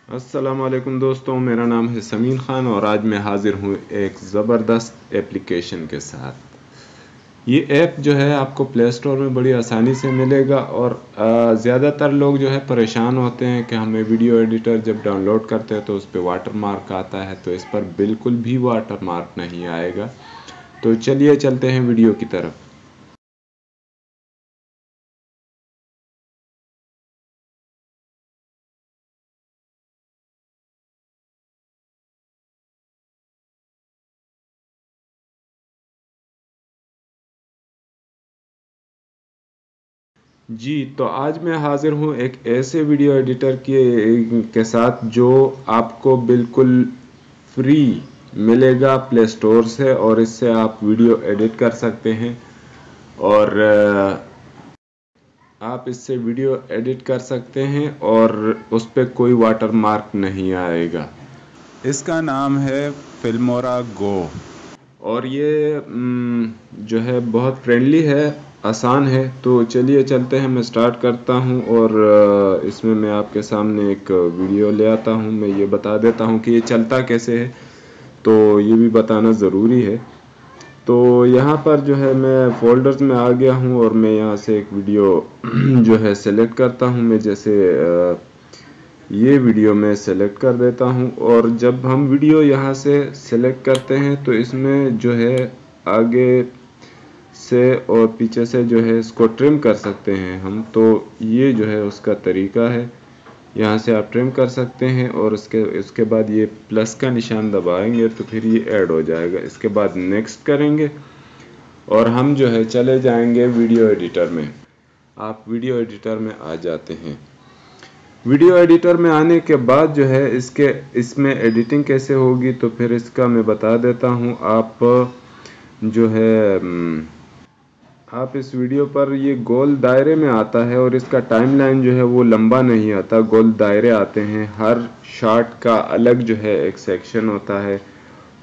अस्सलाम वालेकुम दोस्तों, मेरा नाम है समीन ख़ान और आज मैं हाज़िर हूँ एक ज़बरदस्त एप्लीकेशन के साथ। ये ऐप जो है आपको प्ले स्टोर में बड़ी आसानी से मिलेगा और ज़्यादातर लोग जो है परेशान होते हैं कि हमें वीडियो एडिटर जब डाउनलोड करते हैं तो उस पर वाटर मार्क आता है, तो इस पर बिल्कुल भी वाटर मार्क नहीं आएगा। तो चलिए चलते हैं वीडियो की तरफ। जी, तो आज मैं हाज़िर हूँ एक ऐसे वीडियो एडिटर के साथ जो आपको बिल्कुल फ्री मिलेगा प्ले स्टोर से, और इससे आप वीडियो एडिट कर सकते हैं और आप इससे वीडियो एडिट कर सकते हैं और उस पर कोई वाटर मार्क नहीं आएगा। इसका नाम है फिल्मोरा गो और ये जो है बहुत फ्रेंडली है, आसान है। तो चलिए चलते हैं, मैं स्टार्ट करता हूं और इसमें मैं आपके सामने एक वीडियो ले आता हूं। मैं ये बता देता हूं कि ये चलता कैसे है, तो ये भी बताना ज़रूरी है। तो यहाँ पर जो है मैं फोल्डर्स में आ गया हूँ और मैं यहाँ से एक वीडियो जो है सेलेक्ट करता हूँ। मैं जैसे ये वीडियो मैं सेलेक्ट कर देता हूँ, और जब हम वीडियो यहाँ से सेलेक्ट करते हैं तो इसमें जो है आगे से और पीछे से जो है इसको ट्रिम कर सकते हैं हम। तो ये जो है उसका तरीका है, यहाँ से आप ट्रिम कर सकते हैं और उसके बाद ये प्लस का निशान दबाएंगे तो फिर ये ऐड हो जाएगा। इसके बाद नेक्स्ट करेंगे और हम जो है चले जाएंगे वीडियो एडिटर में। आप वीडियो एडिटर में आ जाते हैं। वीडियो एडिटर में आने के बाद जो है इसमें एडिटिंग कैसे होगी तो फिर इसका मैं बता देता हूँ। आप जो है आप इस वीडियो पर ये गोल दायरे में आता है और इसका टाइमलाइन जो है वो लंबा नहीं आता, गोल दायरे आते हैं। हर शॉट का अलग जो है एक सेक्शन होता है।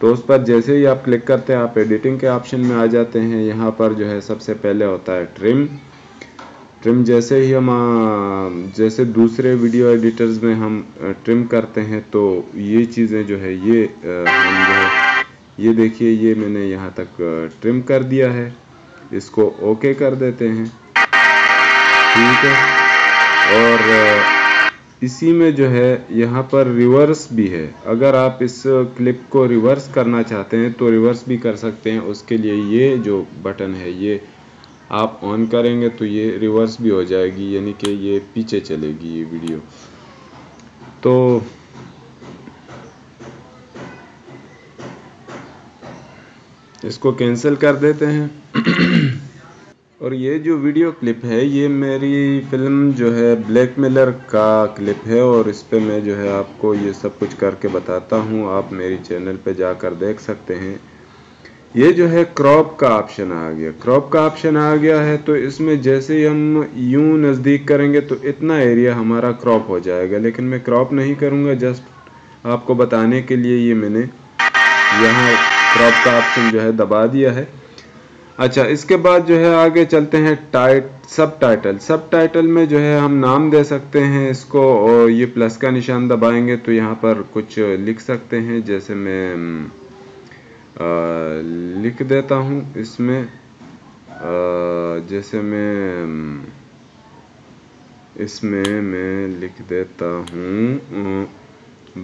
तो उस पर जैसे ही आप क्लिक करते हैं आप एडिटिंग के ऑप्शन में आ जाते हैं। यहाँ पर जो है सबसे पहले होता है ट्रिम। जैसे ही हम जैसे दूसरे वीडियो एडिटर्स में हम ट्रिम करते हैं तो ये चीज़ें जो है ये हम जो है ये देखिए, ये मैंने यहाँ तक ट्रिम कर दिया है। इसको ओके कर देते हैं, ठीक है। और इसी में जो है यहाँ पर रिवर्स भी है। अगर आप इस क्लिप को रिवर्स करना चाहते हैं तो रिवर्स भी कर सकते हैं। उसके लिए ये जो बटन है ये आप ऑन करेंगे तो ये रिवर्स भी हो जाएगी, यानी कि ये पीछे चलेगी ये वीडियो। तो इसको कैंसिल कर देते हैं। और ये जो वीडियो क्लिप है ये मेरी फिल्म जो है ब्लैकमेलर का क्लिप है, और इस पे मैं जो है आपको ये सब कुछ करके बताता हूँ। आप मेरी चैनल पे जाकर देख सकते हैं। ये जो है क्रॉप का ऑप्शन आ गया, क्रॉप का ऑप्शन आ गया है। तो इसमें जैसे ही हम यूं नज़दीक करेंगे तो इतना एरिया हमारा क्रॉप हो जाएगा, लेकिन मैं क्रॉप नहीं करूँगा। जस्ट आपको बताने के लिए ये मैंने यहाँ क्रॉप का ऑप्शन जो है दबा दिया है। अच्छा, इसके बाद जो है आगे चलते हैं सब टाइटल में जो है हम नाम दे सकते हैं इसको, और ये प्लस का निशान दबाएंगे तो यहाँ पर कुछ लिख सकते हैं। जैसे मैं लिख देता हूँ इसमें, जैसे मैं इसमें मैं लिख देता हूँ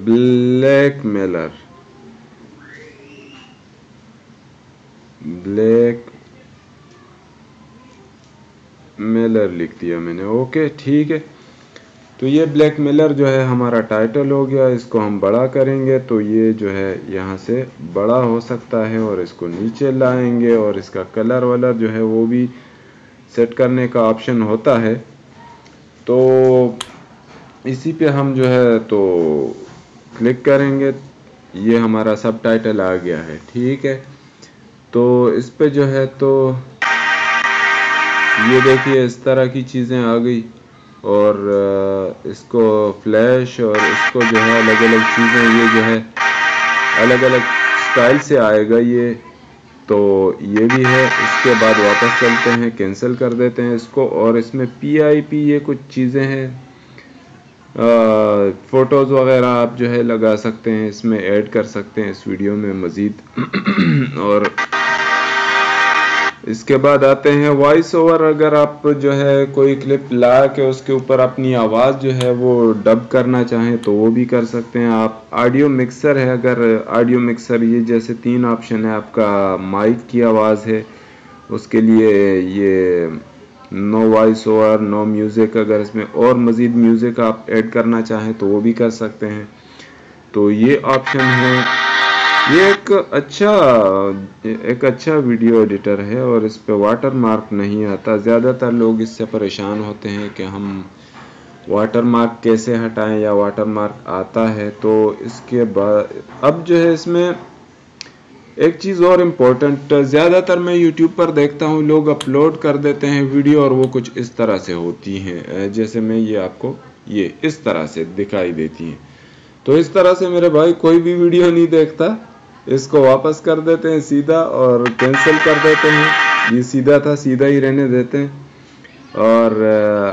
ब्लैकमेलर लिख दिया मैंने। ओके, ठीक है। तो ये ब्लैकमेलर जो है हमारा टाइटल हो गया। इसको हम बड़ा करेंगे तो ये जो है यहाँ से बड़ा हो सकता है, और इसको नीचे लाएंगे और इसका कलर वलर जो है वो भी सेट करने का ऑप्शन होता है। तो इसी पे हम जो है तो क्लिक करेंगे, ये हमारा सब टाइटल आ गया है, ठीक है। तो इस पे जो है तो ये देखिए इस तरह की चीज़ें आ गई, और इसको फ्लैश और इसको जो है अलग अलग चीज़ें, ये जो है अलग अलग स्टाइल से आएगा ये। तो ये भी है। इसके बाद वापस चलते हैं, कैंसिल कर देते हैं इसको, और इसमें PIP ये कुछ चीज़ें हैं फ़ोटोज़ वगैरह आप जो है लगा सकते हैं, इसमें ऐड कर सकते हैं इस वीडियो में मज़ीद। और इसके बाद आते हैं वॉइस ओवर। अगर आप जो है कोई क्लिप ला के उसके ऊपर अपनी आवाज़ जो है वो डब करना चाहें तो वो भी कर सकते हैं आप। ऑडियो मिक्सर है, अगर ऑडियो मिक्सर ये जैसे 3 ऑप्शन है, आपका माइक की आवाज़ है, उसके लिए ये no voice over, no music. अगर इसमें और मज़ीद म्यूज़िक आप ऐड करना चाहें तो वो भी कर सकते हैं। तो ये ऑप्शन है। ये एक अच्छा वीडियो एडिटर है और इस पे वाटर मार्क नहीं आता। ज़्यादातर लोग इससे परेशान होते हैं कि हम वाटर मार्क कैसे हटाएं या वाटर मार्क आता है। तो इसके बाद अब जो है इसमें एक चीज़ और इम्पोर्टेंट, ज़्यादातर मैं YouTube पर देखता हूँ लोग अपलोड कर देते हैं वीडियो और वो कुछ इस तरह से होती हैं, जैसे मैं ये आपको ये इस तरह से दिखाई देती हैं। तो इस तरह से मेरे भाई कोई भी वीडियो नहीं देखता, इसको वापस कर देते हैं सीधा और कैंसिल कर देते हैं। ये सीधा था, सीधा ही रहने देते हैं। और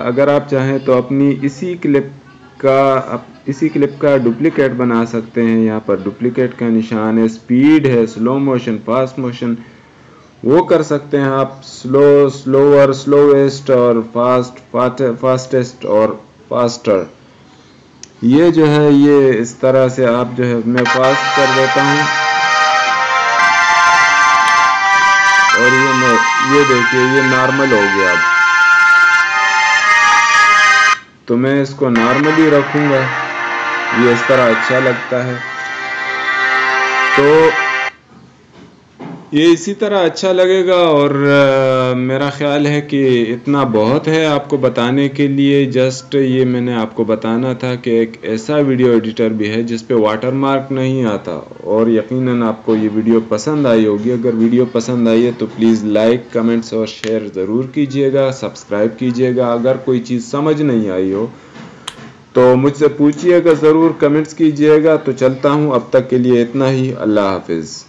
अगर आप चाहें तो अपनी इसी क्लिप का डुप्लीकेट बना सकते हैं। यहाँ पर डुप्लीकेट का निशान है, स्पीड है, स्लो मोशन, फास्ट मोशन, वो कर सकते हैं आप। स्लोवर, स्लोवेस्ट और फास्टेस्ट और फास्टर। ये जो है ये इस तरह से आप जो है, मैं फास्ट कर देता हूँ और ये देखिए ये नॉर्मल हो गया। अब तो मैं इसको नॉर्मली रखूँगा, ये इस तरह अच्छा लगता है। तो ये इसी तरह अच्छा लगेगा। और मेरा ख्याल है कि इतना बहुत है आपको बताने के लिए। जस्ट ये मैंने आपको बताना था कि एक ऐसा वीडियो एडिटर भी है जिस पे वाटर मार्क नहीं आता। और यकीनन आपको ये वीडियो पसंद आई होगी। अगर वीडियो पसंद आई है तो प्लीज़ लाइक, कमेंट्स और शेयर ज़रूर कीजिएगा, सब्सक्राइब कीजिएगा। अगर कोई चीज़ समझ नहीं आई हो तो मुझसे पूछिएगा ज़रूर, कमेंट्स कीजिएगा। तो चलता हूँ, अब तक के लिए इतना ही। अल्लाह हाफिज़।